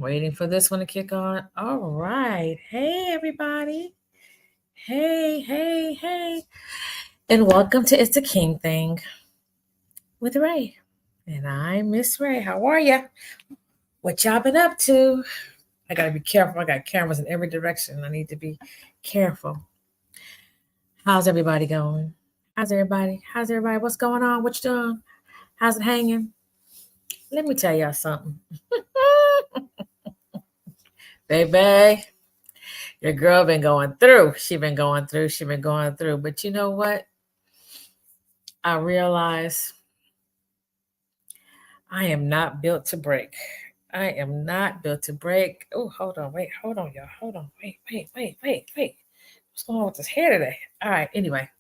Waiting for this one to kick on. All right. Hey, everybody. Hey. And welcome to It's a King Thing with Ray. And I'm Miss Ray. How are you? What y'all been up to? I got to be careful. I got cameras in every direction. I need to be careful. How's everybody going? How's everybody? What's going on? What you doing? How's it hanging? Let me tell y'all something. Baby, your girl been going through. She been going through. But you know what? I realize I am not built to break. I am not built to break. Oh, hold on, y'all. Hold on, wait. What's going on with this hair today? All right, anyway,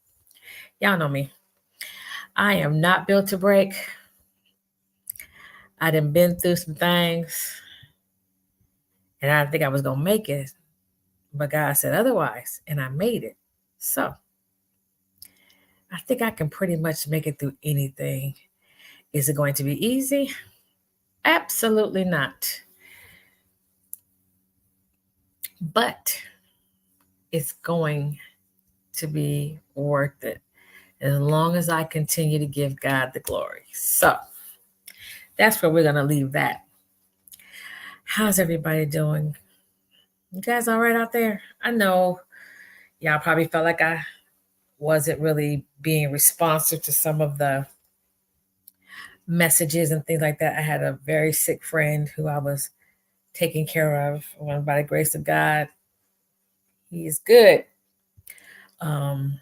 y'all know me. I am not built to break. I done been through some things, and I didn't think I was gonna make it, but God said otherwise, and I made it. So I think I can pretty much make it through anything. Is it going to be easy? Absolutely not. But it's going to be worth it as long as I continue to give God the glory. So that's where we're going to leave that. How's everybody doing? You guys all right out there? I know y'all probably felt like I wasn't really being responsive to some of the messages and things like that. I had a very sick friend who I was taking care of. And by the grace of God, he is good. My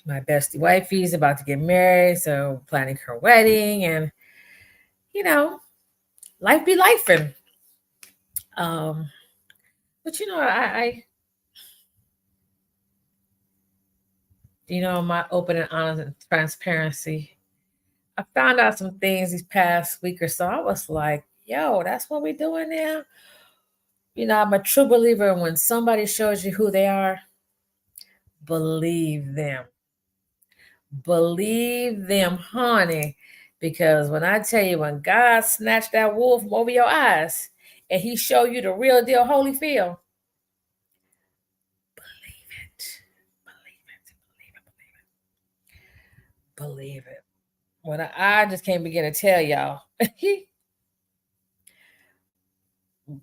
bestie wifey's about to get married, so planning her wedding, and life be lifing. But my open and honest and transparency, I found out some things these past week or so. I was like, yo, that's what we're doing now. I'm a true believer when somebody shows you who they are, believe them. Believe them, honey. Because when I tell you, when God snatched that wool from over your eyes and he showed you the real deal Holyfield, believe it. Believe it. When I just can't begin to tell y'all.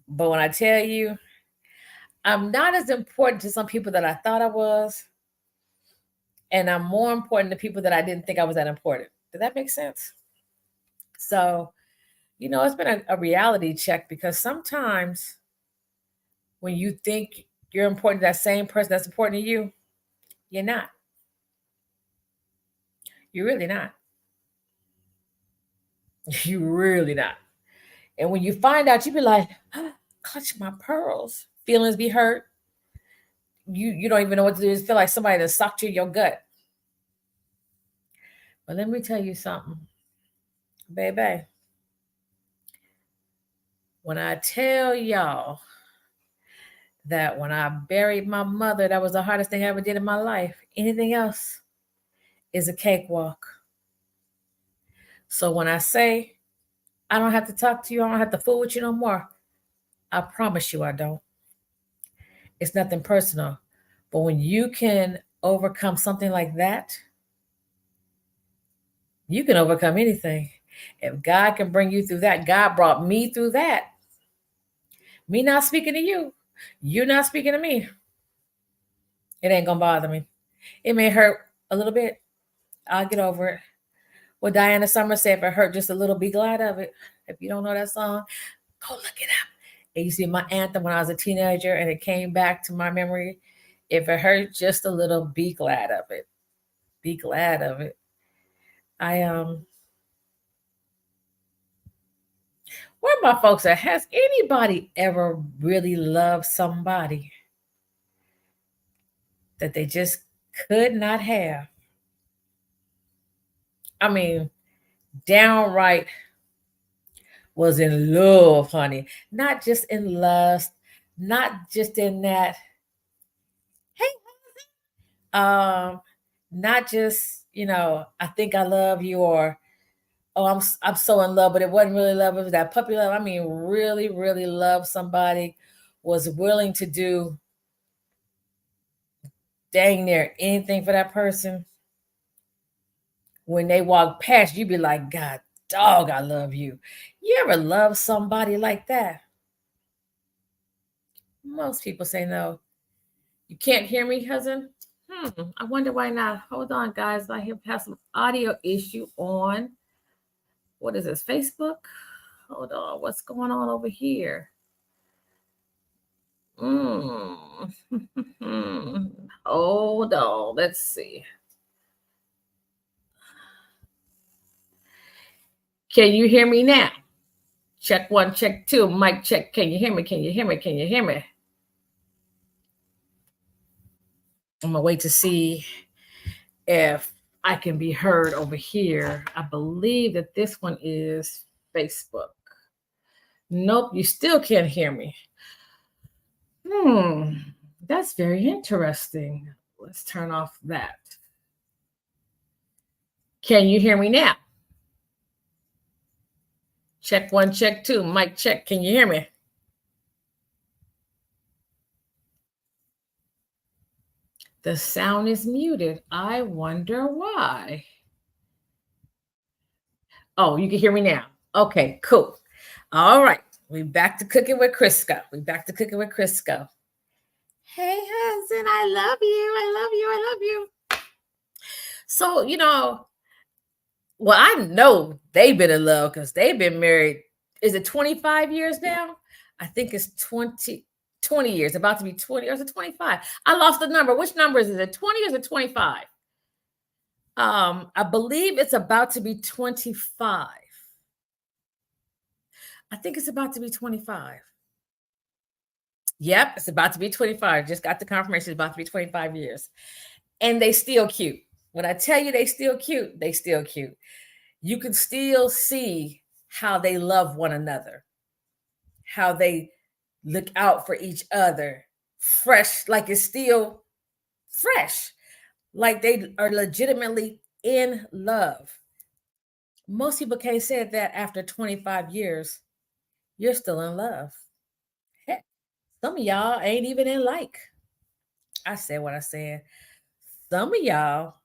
But when I tell you, I'm not as important to some people that I thought I was, and I'm more important to people that I didn't think I was that important. Did that make sense? So, it's been a reality check, because sometimes when you think you're important to that same person that's important to you, you're not. You're really not. You're really not. And when you find out, you be like, clutch my pearls. Feelings be hurt. You don't even know what to do. Just feel like somebody that sucked you in your gut. But let me tell you something, baby. When I tell y'all that when I buried my mother, that was the hardest thing I ever did in my life. Anything else is a cakewalk. So when I say I don't have to talk to you, I don't have to fool with you no more, I promise you I don't. It's nothing personal. But when you can overcome something like that, you can overcome anything. If God can bring you through that, God brought me through that. Me not speaking to you, you not speaking to me, it ain't gonna bother me. It may hurt a little bit. I'll get over it. What Diana Summer said, if it hurt just a little, be glad of it. If you don't know that song, go look it up. And you see my anthem when I was a teenager, and it came back to my memory. If it hurt just a little, be glad of it. Be glad of it. Where my folks at? Has anybody ever really loved somebody that they just could not have? I mean, downright was in love, honey. Not just in lust, not just in that, hey, not just, I think I love you, or Oh, I'm so in love, but it wasn't really love. It was that puppy love. I mean, really, really love somebody, was willing to do dang near anything for that person. When they walk past, you be like, God, dog, I love you. You ever love somebody like that? Most people say no. You can't hear me, cousin? I wonder why not. Hold on, guys. I have some audio issue on. What is this? Facebook? Hold on. What's going on over here? Mm. Hold on. Let's see. Can you hear me now? Check one, check two. Mic check. Can you hear me? Can you hear me? Can you hear me? I'm gonna wait to see if I can be heard over here. I believe that this one is Facebook. Nope, you still can't hear me. Hmm, that's very interesting. Let's turn off that. Can you hear me now? Check one, check two. Mic check. Can you hear me? The sound is muted. I wonder why. Oh, you can hear me now. Okay, cool. All right. We back to cooking with Crisco. We back to cooking with Crisco. Hey, husband, I love you. I love you. I love you. So, well, I know they've been in love because they've been married. Is it 25 years now? I think it's 20 years, about to be 20, or is it 25? I lost the number. Which number is it? 20 or is it 25? I believe it's about to be 25. I think it's about to be 25. Yep, it's about to be 25. Just got the confirmation it's about to be 25 years. And they still cute. When I tell you they still cute, they still cute. You can still see how they love one another, how they look out for each other. Fresh, like it's still fresh, like they are legitimately in love. Most people can't say that after 25 years, you're still in love. Heck, some of y'all ain't even in like. I said what I said. Some of y'all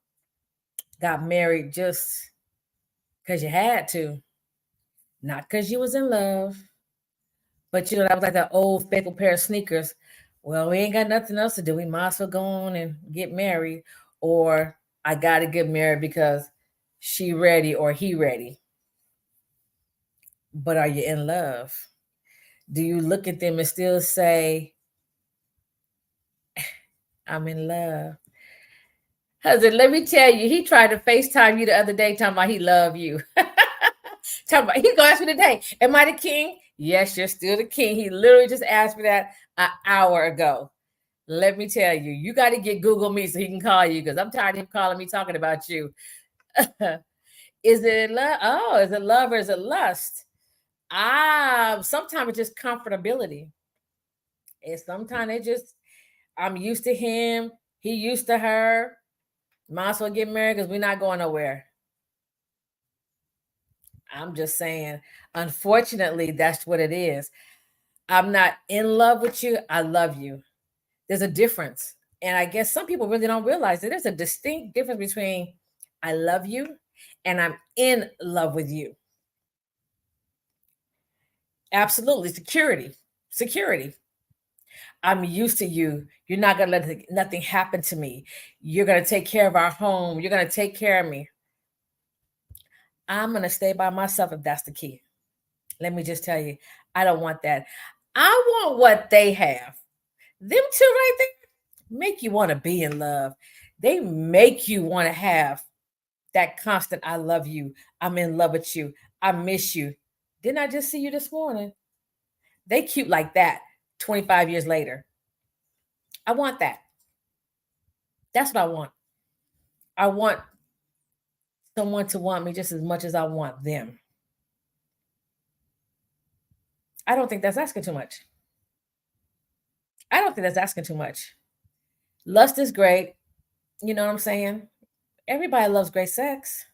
got married just because you had to, not because you was in love. But that was like that old faithful pair of sneakers. Well, we ain't got nothing else to do. We might as well go on and get married. Or I gotta get married because she ready or he ready. But are you in love? Do you look at them and still say, I'm in love? Husband, let me tell you, he tried to FaceTime you the other day talking about he love you. Talking about, he gonna ask me today, am I the king? Yes, you're still the king. He literally just asked me that an hour ago. Let me tell you, you got to get Google Me so he can call you because I'm tired of him calling me talking about you. Is it love? Oh, is it love or is it lust? Sometimes it's just comfortability. And sometimes I'm used to him. He used to her. Might as well get married because we're not going nowhere. I'm just saying, unfortunately, that's what it is. I'm not in love with you. I love you. There's a difference. And I guess some people really don't realize that there's a distinct difference between I love you and I'm in love with you. Absolutely. Security. Security. I'm used to you. You're not going to let nothing happen to me. You're going to take care of our home. You're going to take care of me. I'm going to stay by myself if that's the key. Let me just tell you, I don't want that. I want what they have. Them two right there make you want to be in love. They make you want to have that constant I love you. I'm in love with you. I miss you. Didn't I just see you this morning? They cute like that 25 years later. I want that. That's what I want. I want someone to want me just as much as I want them. I don't think that's asking too much. I don't think that's asking too much. Lust is great. You know what I'm saying? Everybody loves great sex.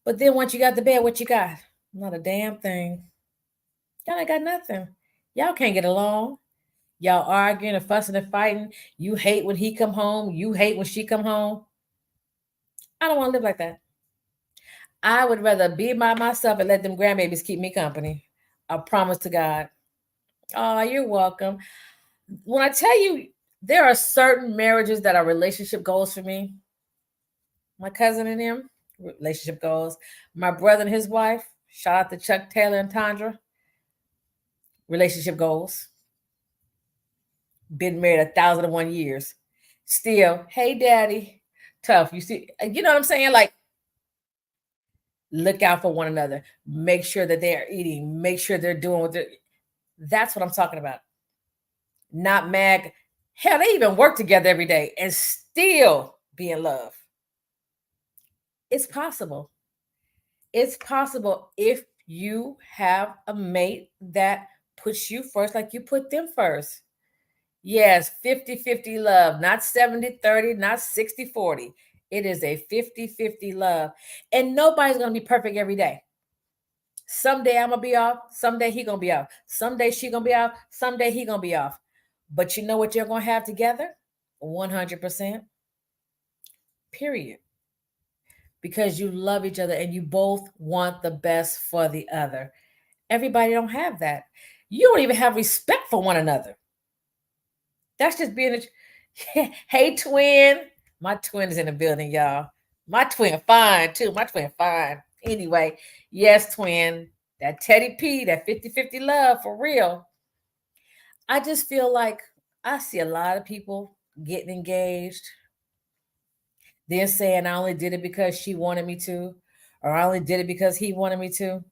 But then once you got the bed, what you got? Not a damn thing. Y'all ain't got nothing. Y'all can't get along. Y'all arguing and fussing and fighting. You hate when he come home. You hate when she come home. I don't want to live like that. I would rather be by myself and let them grandbabies keep me company. I promise to God. Oh, you're welcome. When I tell you, there are certain marriages that are relationship goals for me. My cousin and him, relationship goals. My brother and his wife, shout out to Chuck Taylor and Tandra, relationship goals. Been married 1,001 years. Still, hey daddy, tough. You see, you know what I'm saying? Like, look out for one another. Make sure that they are eating. Make sure they're doing what they're. That's what I'm talking about. Not mad. Hell, they even work together every day and still be in love. It's possible. It's possible if you have a mate that puts you first like you put them first. Yes, 50-50 love, not 70-30, not 60-40. It is a 50-50 love. And nobody's going to be perfect every day. Someday I'm going to be off. Someday he going to be off. Someday she going to be off. Someday he going to be off. But you know what you're going to have together? 100%. Period. Because you love each other and you both want the best for the other. Everybody don't have that. You don't even have respect for one another. That's just being a hey twin. My twin is in the building, y'all. My twin fine too. My twin fine. Anyway, yes, twin. That Teddy P, that 50-50 love for real. I just feel like I see a lot of people getting engaged, then saying I only did it because she wanted me to, or I only did it because he wanted me to.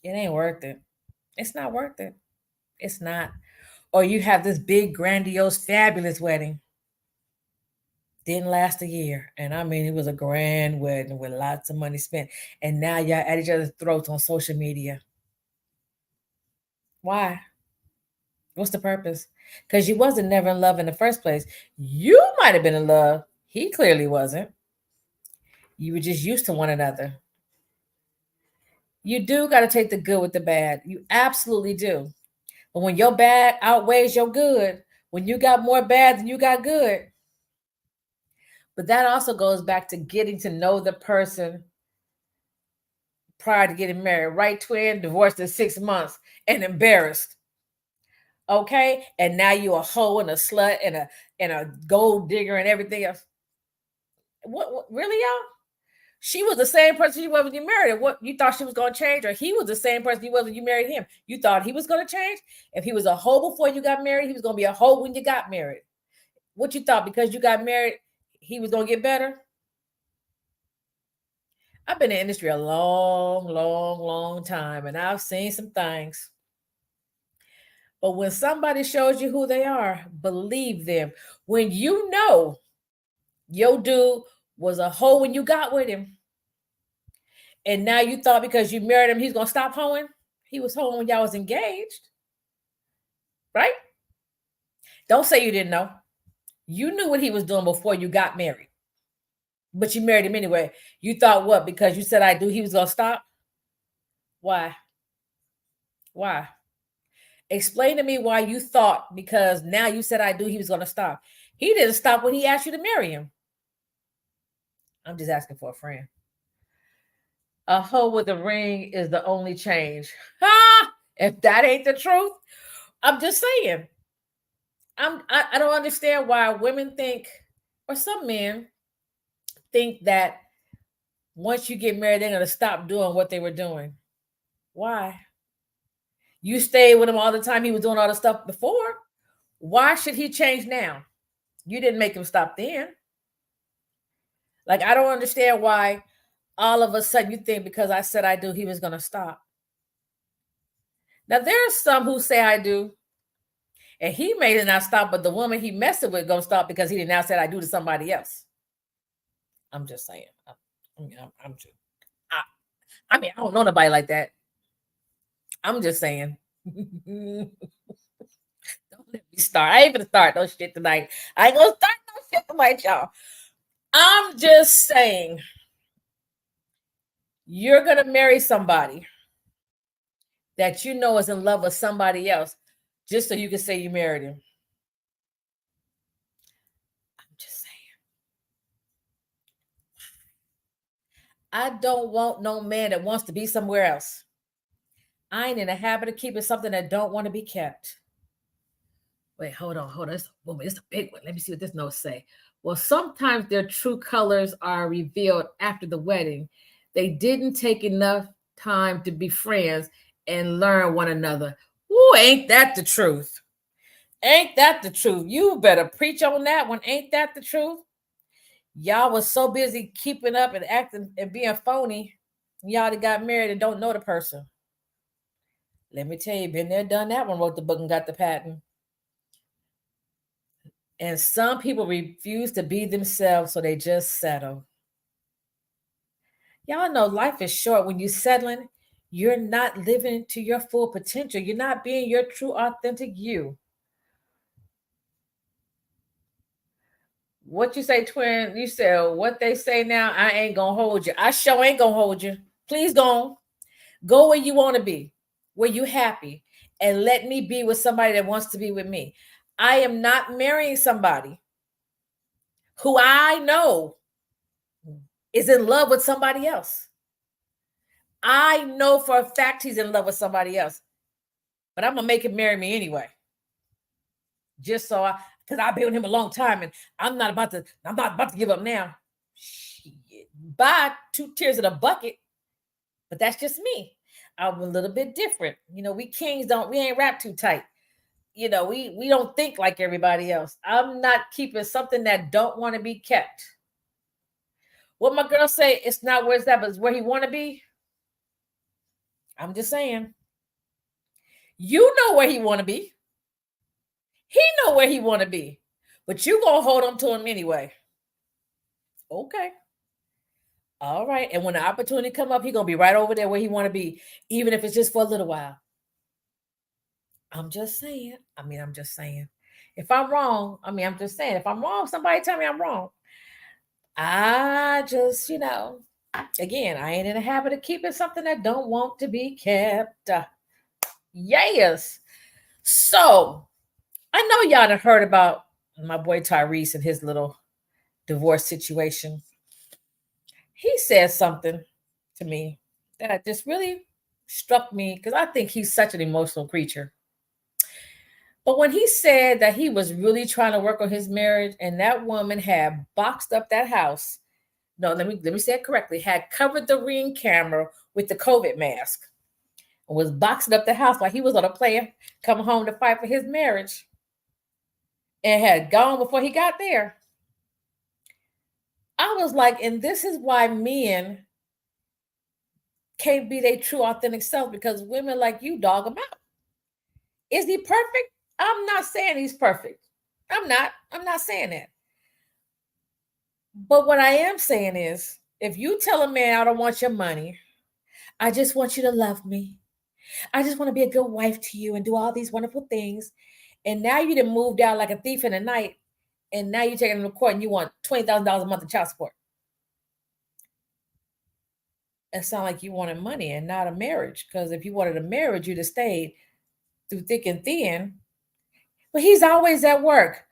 It ain't worth it. It's not worth it. It's not. Or you have this big, grandiose, fabulous wedding. Didn't last a year. And I mean, it was a grand wedding with lots of money spent. And now y'all at each other's throats on social media. Why? What's the purpose? Because you wasn't never in love in the first place. You might have been in love. He clearly wasn't. You were just used to one another. You do got to take the good with the bad. You absolutely do. But when your bad outweighs your good, when you got more bad than you got good, but that also goes back to getting to know the person prior to getting married. Right, twin? Divorced in 6 months and embarrassed. Okay? And now you a hoe and a slut and a gold digger and everything else. What really, y'all? She was the same person you was when you married her. What you thought she was going to change, or he was the same person you was when you married him? You thought he was going to change? If he was a hoe before you got married, he was going to be a hoe when you got married. What you thought because you got married, he was going to get better? I've been in the industry a long time, and I've seen some things. But when somebody shows you who they are, believe them. When you know your dude was a hoe when you got with him, and now you thought because you married him, he's going to stop hoeing. He was hoeing when y'all was engaged, right? Don't say you didn't know. You knew what he was doing before you got married. But you married him anyway. You thought what? Because you said I do, he was going to stop? Why? Why? Explain to me why you thought because now you said I do, he was going to stop. He didn't stop when he asked you to marry him. I'm just asking for a friend. A hoe with a ring is the only change. Ha! If that ain't the truth, I'm just saying. I don't understand why women think, or some men think that once you get married, they're going to stop doing what they were doing. Why? You stayed with him all the time. He was doing all the stuff before. Why should he change now? You didn't make him stop then. Like, I don't understand why all of a sudden you think because I said I do, he was going to stop. Now, there are some who say I do, and he may not stop, but the woman he messed with going to stop because he didn't now said I do to somebody else. I'm just saying. I'm just, I mean, I don't know nobody like that. I'm just saying. Don't let me start. I ain't gonna start no shit tonight. I ain't gonna start no shit tonight, y'all. I'm just saying. You're going to marry somebody that you know is in love with somebody else just so you can say you married him. I'm just saying. I don't want no man that wants to be somewhere else. I ain't in the habit of keeping something that don't want to be kept. Wait, hold on. It's a big one. Let me see what this note say. Well, sometimes their true colors are revealed after the wedding. They didn't take enough time to be friends and learn one another. Ooh, ain't that the truth? Ain't that the truth? You better preach on that one. Ain't that the truth? Y'all was so busy keeping up and acting and being phony. Y'all that got married and don't know the person. Let me tell you, been there, done that one, wrote the book and got the patent. And some people refuse to be themselves, so they just settle. Y'all know life is short. When you're settling, you're not living to your full potential. You're not being your true, authentic you. What you say, twin? You said what they say now. I ain't gonna hold you. I sure ain't gonna hold you. Please go where you want to be, where you happy, and let me be with somebody that wants to be with me. I am not marrying somebody who I know is in love with somebody else. I know for a fact he's in love with somebody else, but I'm gonna make him marry me anyway. Just so because I've been with him a long time, and I'm not about to give up now. Shit. Buy 2 tears in a bucket, but that's just me. I'm a little bit different. We kings we ain't wrapped too tight. We don't think like everybody else. I'm not keeping something that don't want to be kept. What my girl say, it's not where it's at, but it's where he want to be. I'm just saying. You know where he want to be. He know where he want to be. But you gonna hold on to him anyway. Okay. All right. And when the opportunity come up, he gonna be right over there where he want to be, even if it's just for a little while. I'm just saying. I'm just saying. If I'm wrong, I'm just saying. If I'm wrong, somebody tell me I'm wrong. I just, again, I ain't in the habit of keeping something that don't want to be kept. Yes. So I know y'all done heard about my boy Tyrese and his little divorce situation. He said something to me that just really struck me because I think he's such an emotional creature. But when he said that he was really trying to work on his marriage and that woman had boxed up that house, no, let me say it correctly, had covered the Ring camera with the COVID mask and was boxing up the house while he was on a plane coming home to fight for his marriage and had gone before he got there. I was like, and this is why men can't be their true authentic self, because women like you dog him out. Is he perfect? I'm not saying he's perfect. I'm not saying that. But what I am saying is, if you tell a man, I don't want your money, I just want you to love me, I just want to be a good wife to you and do all these wonderful things, and now you done moved out like a thief in the night, and now you're taking him to court and you want $20,000 a month of child support. It sounds like you wanted money and not a marriage, because if you wanted a marriage, you'd have stayed through thick and thin. But he's always at work.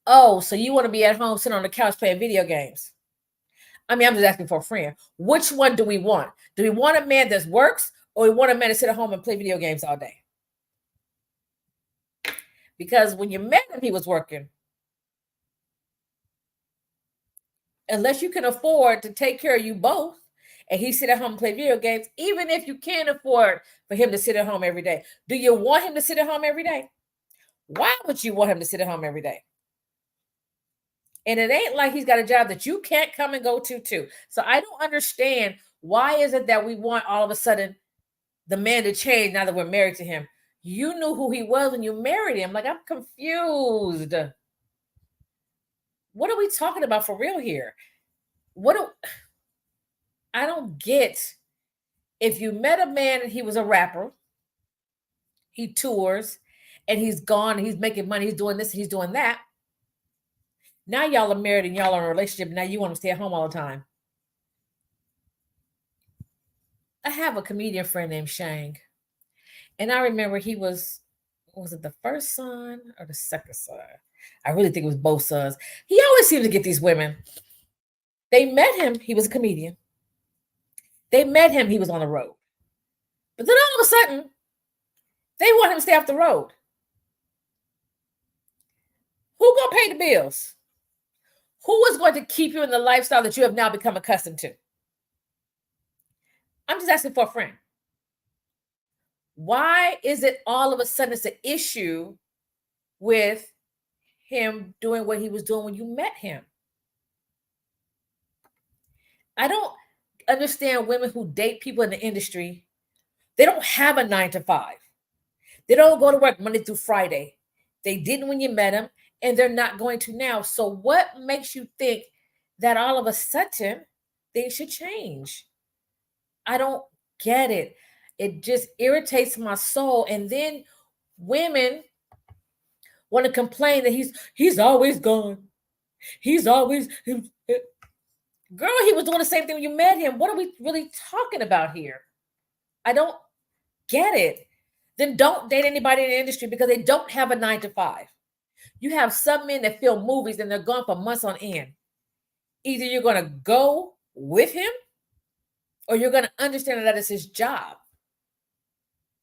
Oh, so you want to be at home sitting on the couch playing video games? I'm just asking for a friend. Which one do we want? Do we want a man that works, or we want a man to sit at home and play video games all day? Because when you met him, he was working. Unless you can afford to take care of you both, and he sit at home and play video games, even if you can't afford for him to sit at home every day, do you want him to sit at home every day? Why would you want him to sit at home every day? And it ain't like he's got a job that you can't come and go to too. So I don't understand, why is it that we want all of a sudden the man to change now that we're married to him? You knew who he was when you married him. Like, I'm confused. What are we talking about for real here? I don't get. If you met a man and he was a rapper, he tours, and he's gone, and he's making money, he's doing this, he's doing that. Now y'all are married and y'all are in a relationship. Now you want to stay at home all the time. I have a comedian friend named Shang, and I remember he was it the first son or the second son? I really think it was both sons. He always seemed to get these women. They met him, he was a comedian. They met him, he was on the road. But then all of a sudden, they want him to stay off the road. Who gonna pay the bills? Who is going to keep you in the lifestyle that you have now become accustomed to? I'm just asking for a friend. Why is it all of a sudden it's an issue with him doing what he was doing when you met him? I don't understand women who date people in the industry. They don't have a 9 to 5. They don't go to work Monday through Friday. They didn't when you met them, and they're not going to now. So what makes you think that all of a sudden things should change? I don't get it. It just irritates my soul. And then women want to complain that he's always gone. He's always girl, he was doing the same thing when you met him. What are we really talking about here? I don't get it. Then don't date anybody in the industry because they don't have a 9 to 5. You have some men that film movies and they're gone for months on end. Either you're going to go with him or you're going to understand that it's his job.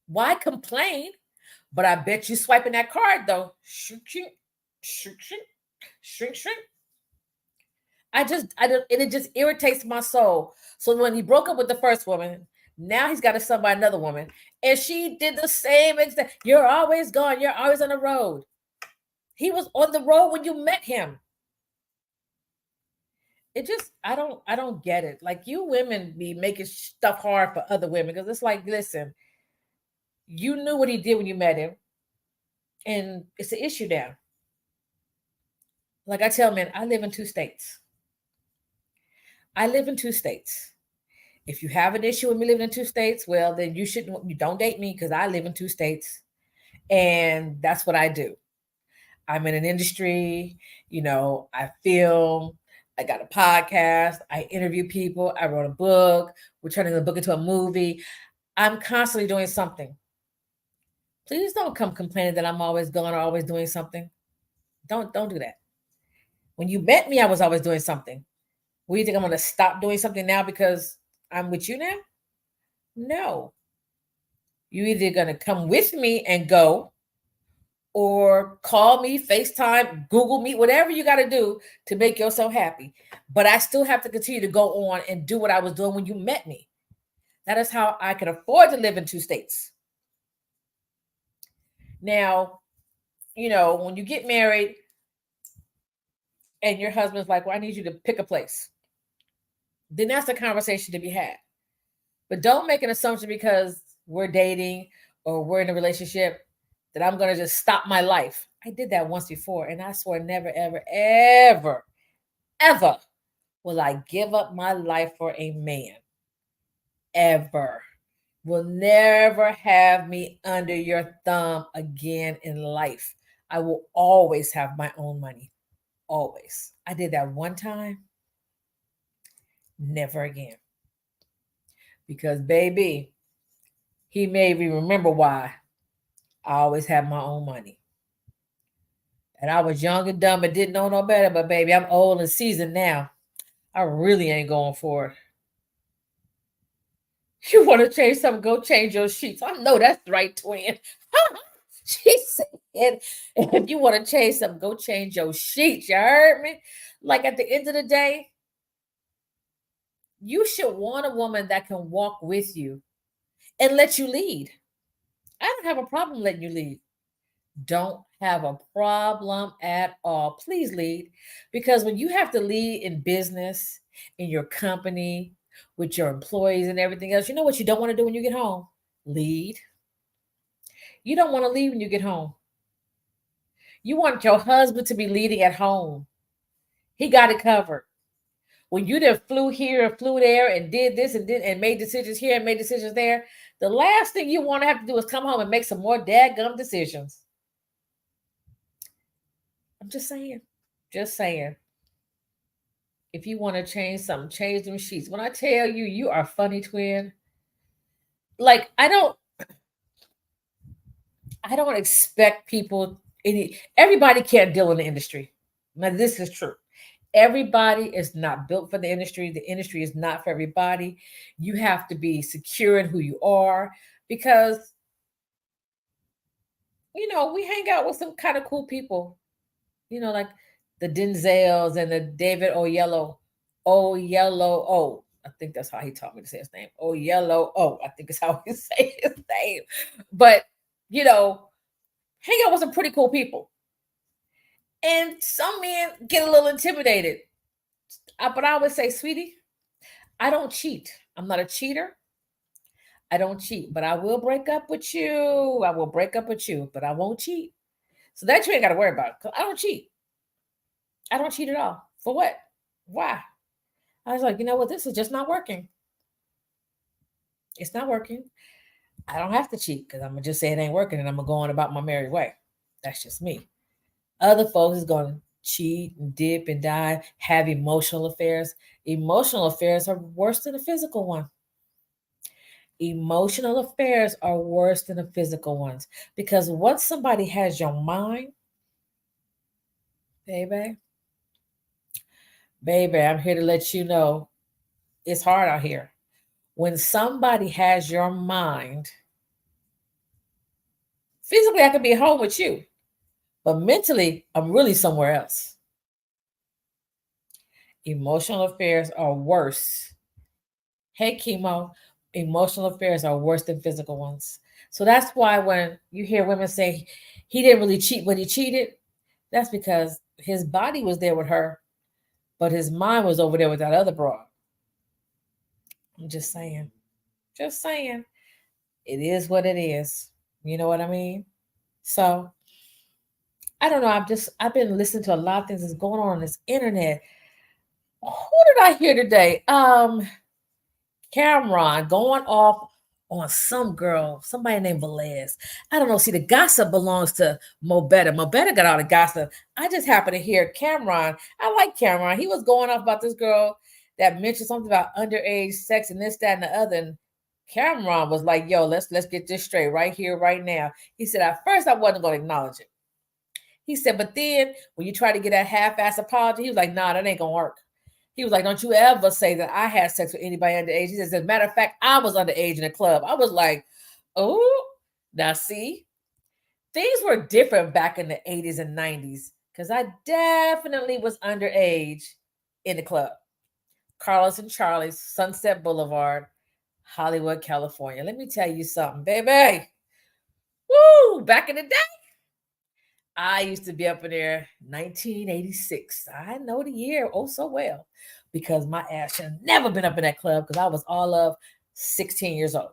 Why complain? But I bet you swiping that card though. Shrink, shrink, shrink, shrink, shrink, shrink. I don't, and it just irritates my soul. So when he broke up with the first woman, now he's got to son by another woman, and she did the same exact. You're always gone. You're always on the road. He was on the road when you met him. It just, I don't get it. Like you women be making stuff hard for other women because it's like, listen, you knew what he did when you met him, and it's an issue now. Like I tell men, I live in 2 states. I live in 2 states. If you have an issue with me living in 2 states, well, then you don't date me because I live in 2 states. And that's what I do. I'm in an industry, I film, I got a podcast, I interview people, I wrote a book, we're turning the book into a movie. I'm constantly doing something. Please don't come complaining that I'm always gone or always doing something. Don't do that. When you met me, I was always doing something. What do you think I'm going to stop doing something now because I'm with you now? No. You either going to come with me and go or call me, FaceTime, Google Meet, whatever you got to do to make yourself happy. But I still have to continue to go on and do what I was doing when you met me. That is how I can afford to live in 2 states. Now, when you get married and your husband's like, well, I need you to pick a place. Then that's a conversation to be had. But don't make an assumption because we're dating or we're in a relationship that I'm going to just stop my life. I did that once before, and I swore never, ever, ever, ever will I give up my life for a man. Ever. Will never have me under your thumb again in life. I will always have my own money. Always. I did that one time. Never again. Because, baby, he made me remember why I always had my own money. And I was young and dumb and didn't know no better. But, baby, I'm old and seasoned now. I really ain't going for it. You want to change something, go change your sheets. I know that's right, twin. She said, if you want to change something, go change your sheets. You heard me? Like at the end of the day, you should want a woman that can walk with you and let you lead. I don't have a problem letting you lead. Don't have a problem at all. Please lead. Because when you have to lead in business, in your company, with your employees and everything else, you know what you don't want to do when you get home? Lead. You don't want to lead when you get home. You want your husband to be leading at home. He got it covered. When you just flew here and flew there and did this and did and made decisions here and made decisions there, the last thing you want to have to do is come home and make some more dadgum decisions. I'm just saying. Just saying. If you want to change something, change them sheets. When I tell you, you are funny, twin. like I don't expect people everybody can't deal in the industry. Now this is true. Everybody is not built for the industry. The industry is not for everybody. You have to be secure in who you are because we hang out with some kind of cool people, like the Denzels and the David Oyelowo. I think that's how he taught me to say his name. Oyelowo. I think is how he say his name. But, hang out with some pretty cool people. And some men get a little intimidated. But I always say, sweetie, I don't cheat. I'm not a cheater. I don't cheat, but I will break up with you. I will break up with you, but I won't cheat. So that you ain't got to worry about because I don't cheat. I don't cheat at all. For what? Why? I was like, you know what? This is just not working. It's not working. I don't have to cheat because I'm going to just say it ain't working and I'm going to go on about my merry way. That's just me. Other folks is going to cheat and dip and dive, have emotional affairs. Emotional affairs are worse than a physical one. Emotional affairs are worse than the physical ones because once somebody has your mind, baby, I'm here to let you know it's hard out here. When somebody has your mind, physically I could be home with you, but mentally I'm really somewhere else. Emotional affairs are worse. Hey, chemo, emotional affairs are worse than physical ones. So that's why when you hear women say he didn't really cheat, but he cheated, that's because his body was there with her, but his mind was over there with that other broad. I'm just saying. Just saying. It is what it is. You know what I mean? So I don't know. I've been listening to a lot of things that's going on this internet. Who did I hear today? Cameron going off on some girl, somebody named Velez. I don't know. See, the gossip belongs to Mo Better. Mo Better got all the gossip. I just happened to hear Cameron. I like Cameron. He was going off about this girl that mentioned something about underage sex and this, that, and the other. And Cameron was like, yo, let's get this straight right here, right now. He said, at first I wasn't going to acknowledge it. He said, but then when you try to get a half-ass apology, he was like, nah, that ain't gonna work. He was like, don't you ever say that I had sex with anybody underage. He says, as a matter of fact, I was underage in a club. I was like, oh, now see, things were different back in the 80s and 90s because I definitely was underage in the club. Carlos and Charlie's, Sunset Boulevard, Hollywood, California. Let me tell you something, baby. Woo, back in the day. I used to be up in there 1986. I know the year oh so well because my ass should have never been up in that club because I was all of 16 years old.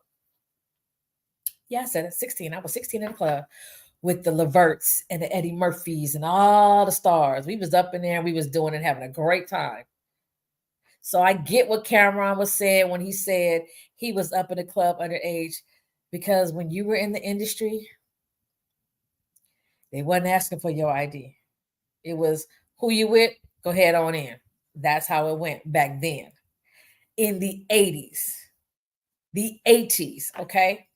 Yeah, I said it, 16. I was 16 in the club with the Leverts and the Eddie Murphys and all the stars. We was up in there and we was doing it, having a great time. So I get what Cameron was saying when he said he was up in the club underage because when you were in the industry, they wasn't asking for your ID. It was who you with, go ahead on in. That's how it went back then in the 80s, the 80s, okay?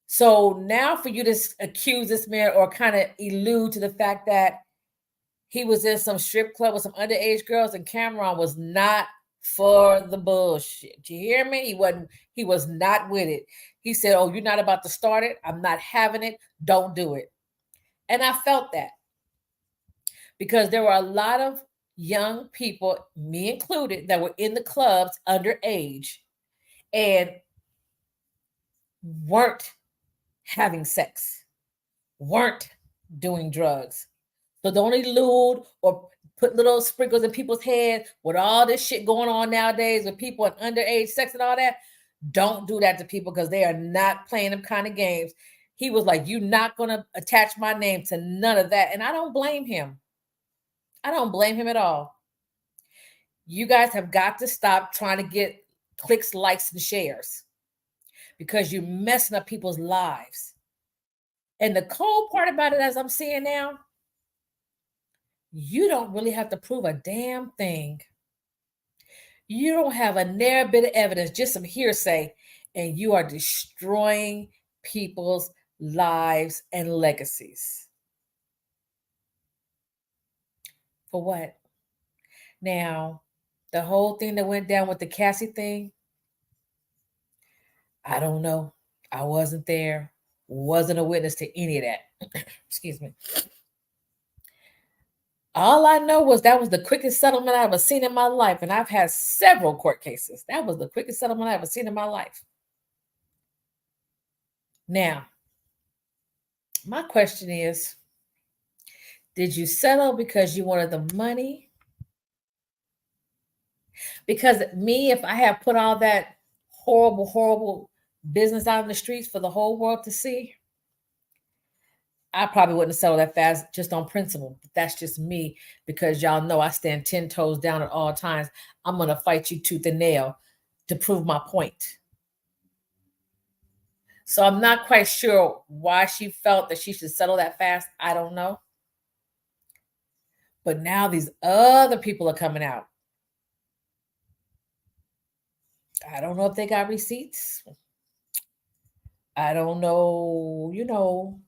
So now for you to accuse this man or kind of allude to the fact that he was in some strip club with some underage girls and Cameron was not for the bullshit. Do you hear me? He was not with it. He said, oh, you're not about to start it. I'm not having it. Don't do it. And I felt that because there were a lot of young people, me included, that were in the clubs underage and weren't having sex, weren't doing drugs. So don't elude or put little sprinkles in people's heads with all this shit going on nowadays with people in underage sex and all that. Don't do that to people because they are not playing them kind of games. He was like, you're not going to attach my name to none of that. And I don't blame him. I don't blame him at all. You guys have got to stop trying to get clicks, likes, and shares because you're messing up people's lives. And the cold part about it, as I'm seeing now, you don't really have to prove a damn thing. You don't have a near bit of evidence, just some hearsay, and you are destroying people's lives and legacies. For what? Now, the whole thing that went down with the Cassie thing, I don't know. I wasn't there, wasn't a witness to any of that. Excuse me. All I know was that was the quickest settlement I ever seen in my life. And I've had several court cases. That was the quickest settlement I ever seen in my life. Now, my question is, did you settle because you wanted the money? Because me, if I have put all that horrible, horrible business out in the streets for the whole world to see, I probably wouldn't settle that fast just on principle. But that's just me, because y'all know I stand 10 toes down at all times. I'm going to fight you tooth and nail to prove my point. So I'm not quite sure why she felt that she should settle that fast. I don't know. But now these other people are coming out. I don't know if they got receipts. I don't know,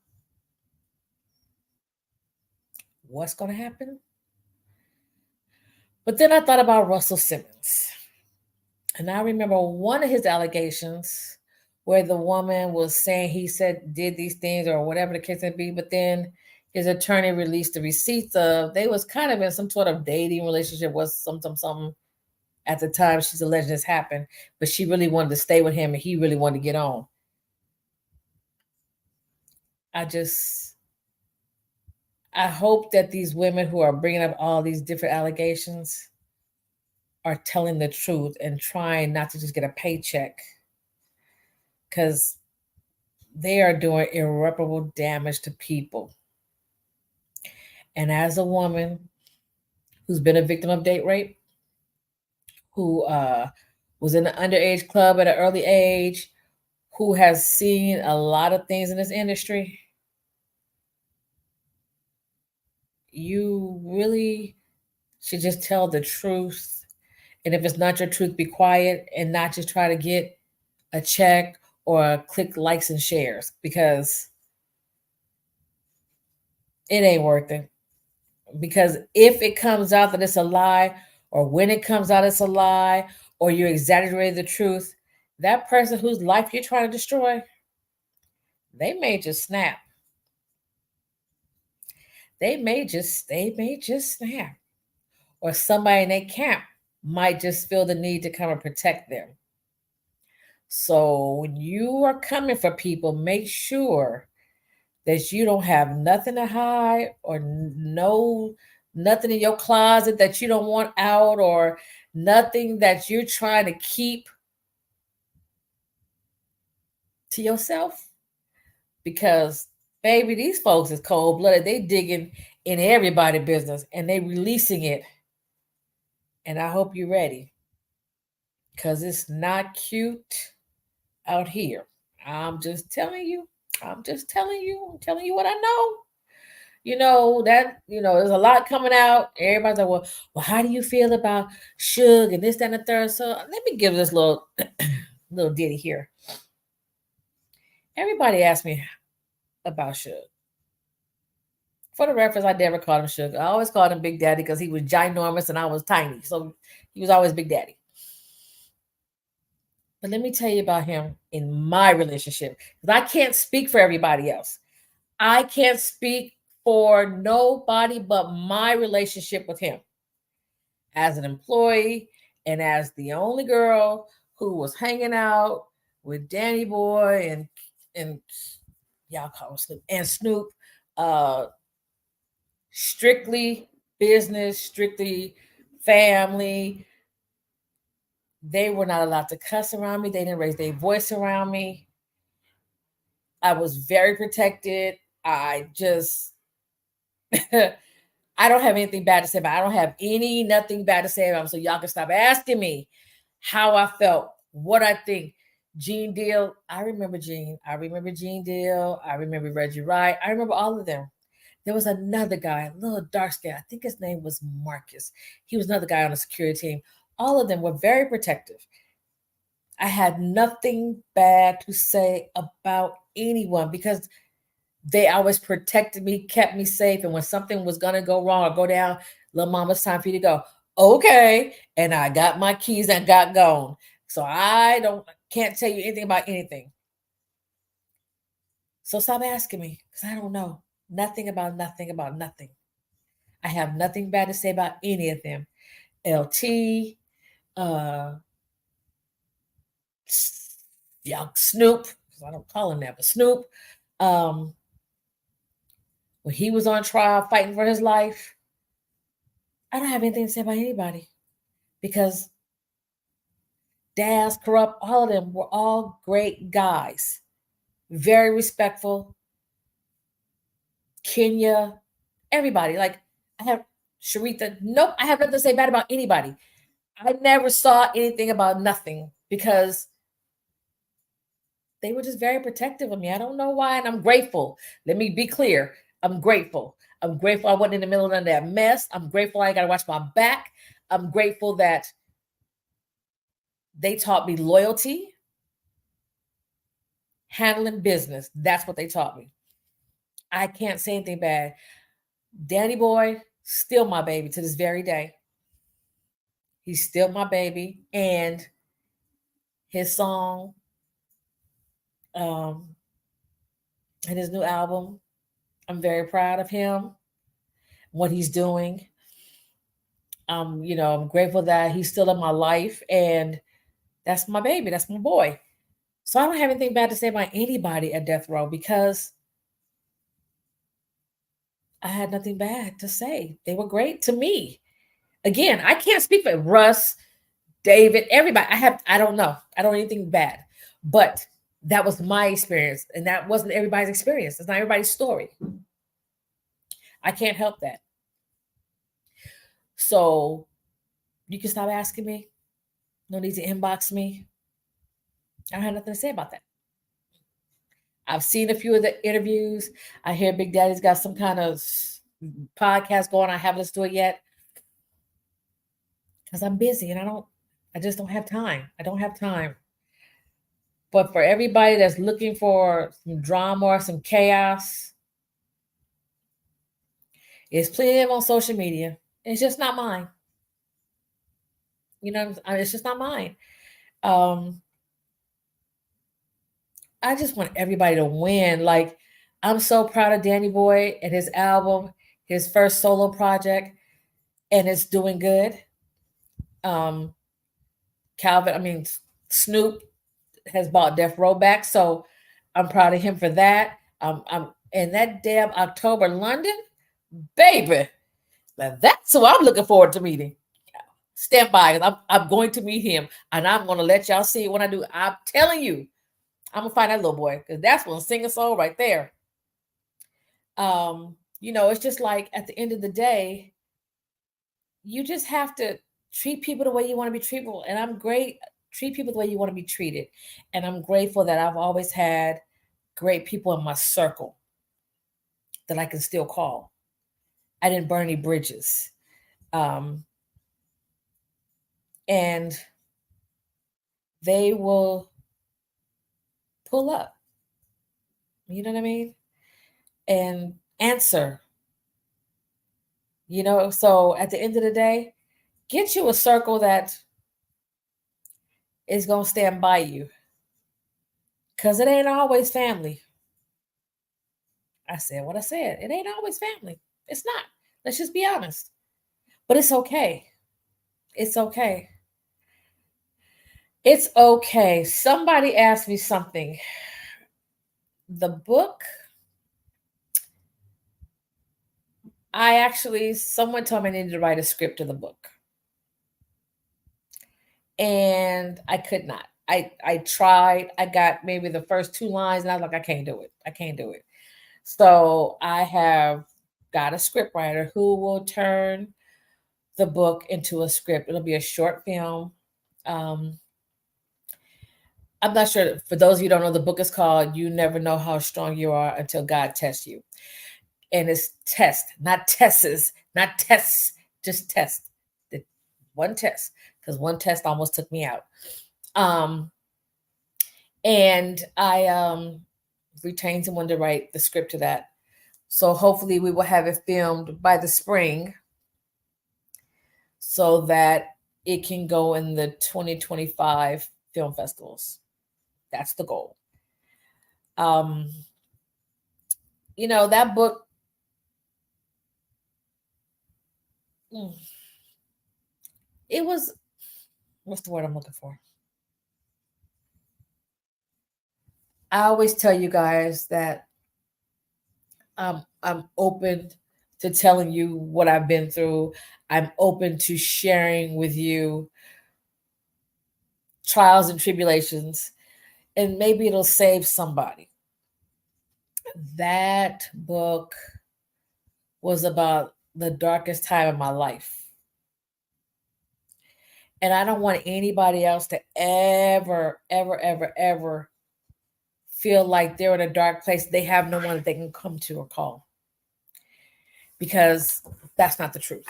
what's going to happen. But then I thought about Russell Simmons. And I remember one of his allegations where the woman was saying he said did these things or whatever the case may be, but then his attorney released the receipts of they was kind of in some sort of dating relationship, was something at the time she's alleging this happened, but she really wanted to stay with him and he really wanted to get on. I hope that these women who are bringing up all these different allegations are telling the truth and trying not to just get a paycheck, because they are doing irreparable damage to people. And as a woman who's been a victim of date rape, who was in an underage club at an early age, who has seen a lot of things in this industry, you really should just tell the truth. And if it's not your truth, be quiet and not just try to get a check or click likes and shares, because it ain't worth it. Because if it comes out that it's a lie, or when it comes out it's a lie, or you exaggerate the truth, that person whose life you're trying to destroy, they may just snap. They may just snap. Or somebody in their camp might just feel the need to come and protect them. So when you are coming for people, make sure that you don't have nothing to hide, or nothing in your closet that you don't want out, or nothing that you're trying to keep to yourself. Because baby, these folks is cold-blooded. They digging in everybody's business and they releasing it. And I hope you're ready, because it's not cute out here. I'm just telling you. I'm just telling you. I'm telling you what I know. There's a lot coming out. Everybody's like, well, how do you feel about Suge and this, that, and the third? So let me give this little little ditty here. Everybody asked me about Suge. For the reference, I never called him Suge. I always called him Big Daddy because he was ginormous and I was tiny. So he was always Big Daddy. But let me tell you about him in my relationship, because I can't speak for everybody else. I can't speak for nobody but my relationship with him as an employee and as the only girl who was hanging out with Danny Boy and y'all call him Snoop and Snoop. Strictly business, strictly family. They were not allowed to cuss around me. They didn't raise their voice around me. I was very protected. I just I don't have anything bad to say about. I don't have nothing bad to say about him. So y'all can stop asking me how I felt, what I think. Gene Deal, I remember Gene. I remember Gene Deal. I remember Reggie Wright. I remember all of them. There was another guy, a little dark skin. I think his name was Marcus. He was another guy on the security team. All of them were very protective. I had nothing bad to say about anyone because they always protected me, kept me safe. And when something was going to go wrong or go down, little mama, it's time for you to go. Okay. And I got my keys and got gone. So can't tell you anything about anything. So stop asking me because I don't know nothing about nothing about nothing. I have nothing bad to say about any of them. LT, uh, young Snoop, I don't call him that, but Snoop, um, when he was on trial fighting for his life, I don't have anything to say about anybody because Daz, Corrupt, all of them were all great guys, very respectful. Kenya, everybody. Like I have Sharitha. Nope, I have nothing to say bad about anybody. I never saw anything about nothing because they were just very protective of me. I don't know why, and I'm grateful. Let me be clear. I'm grateful. I'm grateful I wasn't in the middle of that mess. I'm grateful I got to watch my back. I'm grateful that they taught me loyalty, handling business. That's what they taught me. I can't say anything bad. Danny Boy, still my baby to this very day. He's still my baby. And his song and his new album, I'm very proud of him, what he's doing. I'm grateful that he's still in my life and that's my baby. That's my boy. So I don't have anything bad to say about anybody at death row because I had nothing bad to say. They were great to me. Again, I can't speak for Russ, David, everybody. I don't know. I don't know anything bad. But that was my experience. And that wasn't everybody's experience. It's not everybody's story. I can't help that. So you can stop asking me. No need to inbox me. I don't have nothing to say about that. I've seen a few of the interviews. I hear Big Daddy's got some kind of podcast going. I haven't listened to it yet because I'm busy and I just don't have time. I don't have time. But for everybody that's looking for some drama or some chaos, it's plenty of on social media. It's just not mine. It's just not mine. Um, I just want everybody to win. Like, I'm so proud of Danny Boy and his album, his first solo project, and it's doing good. Um, Snoop has bought Death Row back, so I'm proud of him for that. I'm in that damn October London, baby. Now that's who I'm looking forward to meeting. Stand by, 'cause I'm going to meet him, and I'm going to let y'all see it when I do. I'm telling you, I'm gonna find that little boy because that's one sing a soul right there. It's just like at the end of the day, you just have to treat people the way you want to be treated. And I'm great. Treat people the way you want to be treated. And I'm grateful that I've always had great people in my circle that I can still call. I didn't burn any bridges. And they will pull up. You know what I mean? And answer. So at the end of the day, get you a circle that is going to stand by you. Because it ain't always family. I said what I said. It ain't always family. It's not. Let's just be honest. But it's okay. It's okay. It's okay. Somebody asked me something. The book, someone told me I needed to write a script of the book. And I could not. I tried. I got maybe the first 2 lines and I was like, I can't do it. I can't do it. So I have got a script writer who will turn the book into a script. It'll be a short film. I'm not sure. For those of you who don't know, the book is called "You Never Know How Strong You Are Until God Tests You," and it's test, not tests, not tests, just test. One test, because one test almost took me out. And I retained someone to write the script to that. So hopefully we will have it filmed by the spring so that it can go in the 2025 film festivals. That's the goal. Um, that book, mm, it was, what's the word I'm looking for? I always tell you guys that I'm open to telling you what I've been through. I'm open to sharing with you trials and tribulations, and maybe it'll save somebody. That book was about the darkest time of my life. And I don't want anybody else to ever, ever, ever, ever feel like they're in a dark place. They have no one that they can come to or call, because that's not the truth.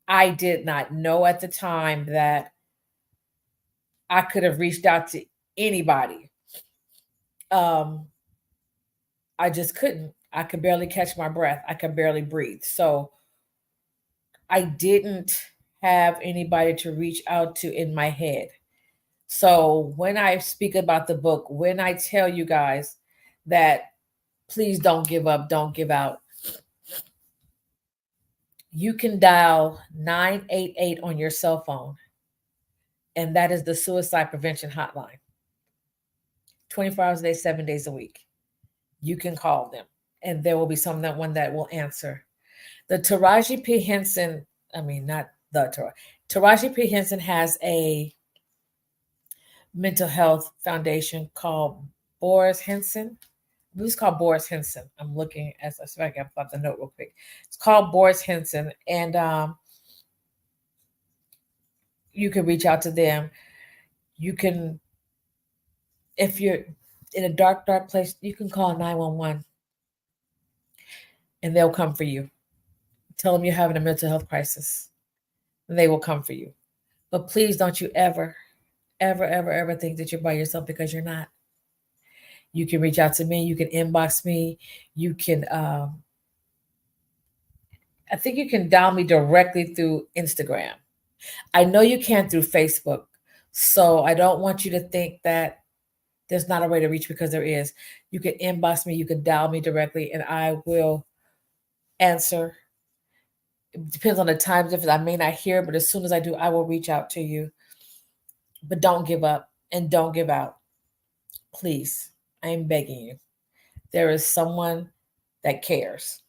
I did not know at the time that I could have reached out to anybody. Um, I just couldn't. I could barely catch my breath. I could barely breathe. So I didn't have anybody to reach out to in my head. So when I speak about the book, when I tell you guys that please don't give up, don't give out, you can dial 988 on your cell phone, and that is the suicide prevention hotline. 24 hours a day, 7 days a week. You can call them, and there will be someone that will answer. The Taraji P. Henson, I mean, not the Taraji P. Henson has a mental health foundation called Boris Henson. It was called Boris Henson. I'm looking as I see if I can put the note real quick. It's called Boris Henson, and you can reach out to them. You can, if you're in a dark, dark place, you can call 911, and they'll come for you. Tell them you're having a mental health crisis, and they will come for you. But please don't you ever, ever, ever, ever think that you're by yourself, because you're not. You can reach out to me. You can inbox me. You can, I think you can dial me directly through Instagram. I know you can through Facebook. So I don't want you to think that there's not a way to reach, because there is. You can inbox me. You can dial me directly, and I will answer. It depends on the time difference. I may not hear, but as soon as I do, I will reach out to you. But don't give up and don't give out. Please, I am begging you. There is someone that cares.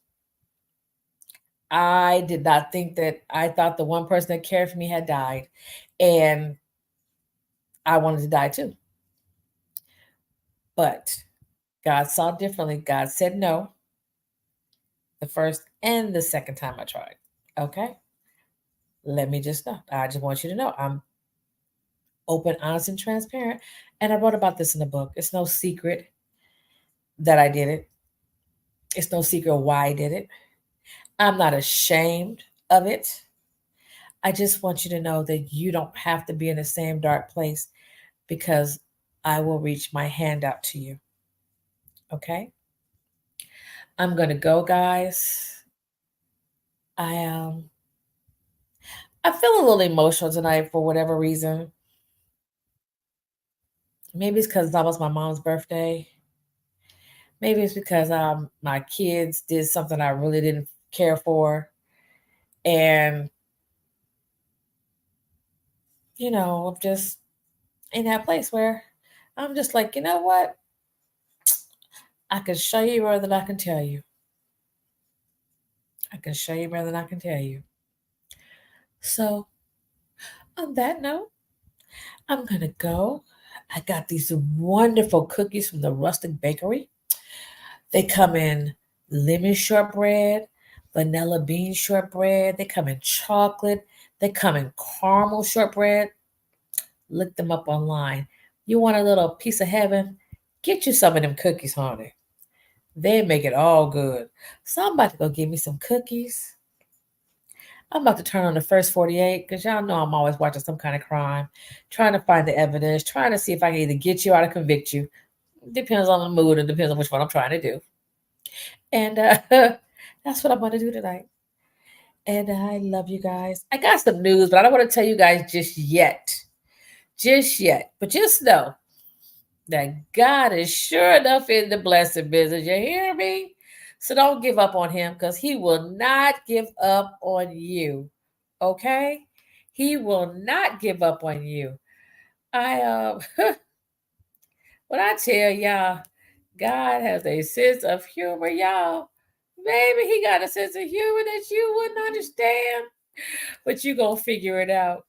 I did not think that, I thought the one person that cared for me had died, and I wanted to die too. But God saw differently. God said no the first and the second time I tried. Okay? Let me just know. I just want you to know I'm open, honest, and transparent. And I wrote about this in the book. It's no secret that I did it. It's no secret why I did it. I'm not ashamed of it. I just want you to know that you don't have to be in the same dark place, because I will reach my hand out to you. Okay? I'm going to go, guys. I I feel a little emotional tonight for whatever reason. Maybe it's because that was my mom's birthday. Maybe it's because my kids did something I really didn't care for. And, I'm just in that place where I'm just like, you know what? I can show you more than I can tell you. I can show you more than I can tell you. So, on that note, I'm going to go. I got these wonderful cookies from the Rustic Bakery. They come in lemon shortbread, vanilla bean shortbread. They come in chocolate. They come in caramel shortbread. Look them up online. You want a little piece of heaven? Get you some of them cookies, honey. They make it all good. So I'm about to go get me some cookies. I'm about to turn on the first 48 because y'all know I'm always watching some kind of crime, trying to find the evidence, trying to see if I can either get you or to convict you. Depends on the mood and depends on which one I'm trying to do. And that's what I'm going to do tonight. And I love you guys. I got some news, but I don't want to tell you guys just yet. Just yet. But just know that God is sure enough in the blessing business. You hear me? So don't give up on him because he will not give up on you. Okay? He will not give up on you. I when I tell y'all, God has a sense of humor, y'all. Maybe he got a sense of humor that you wouldn't understand, but you gonna figure it out.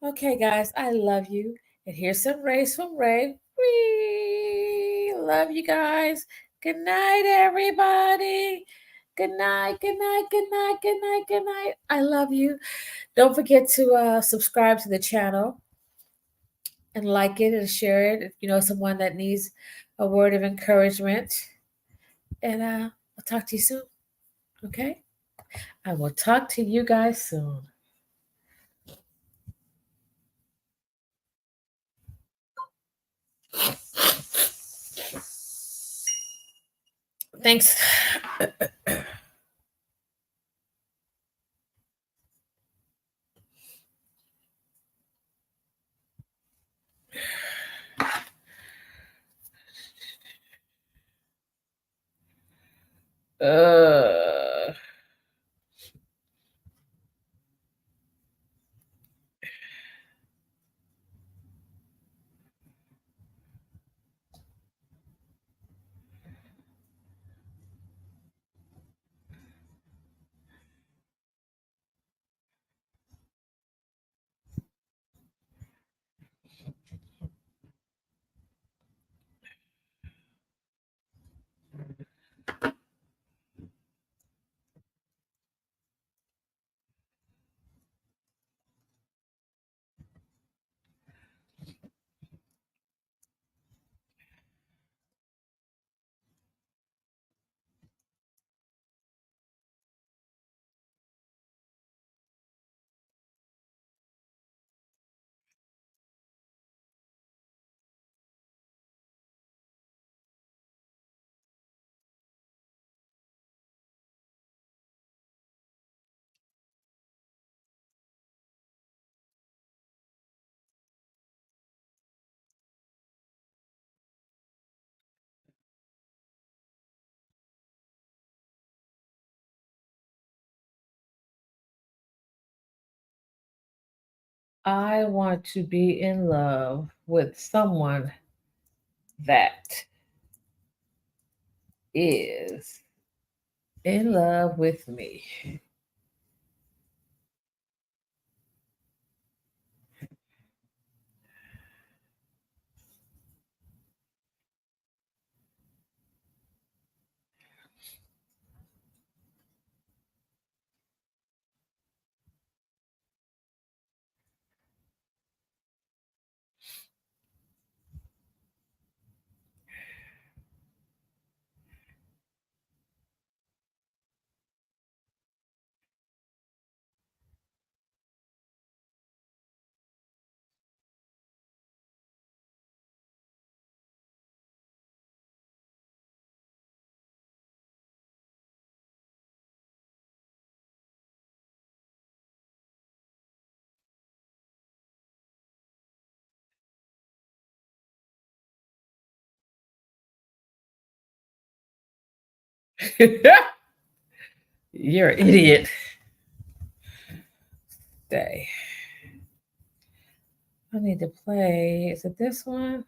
Okay, guys, I love you. And here's some rays from Ray. We love you guys. Good night, everybody. Good night, good night, good night, good night, good night. I love you. Don't forget to subscribe to the channel and like it and share it if you know someone that needs a word of encouragement. And I'll talk to you soon. Okay? I will talk to you guys soon. Thanks. uh I want to be in love with someone that is in love with me. You're an idiot. Day. I need to play. Is it this one?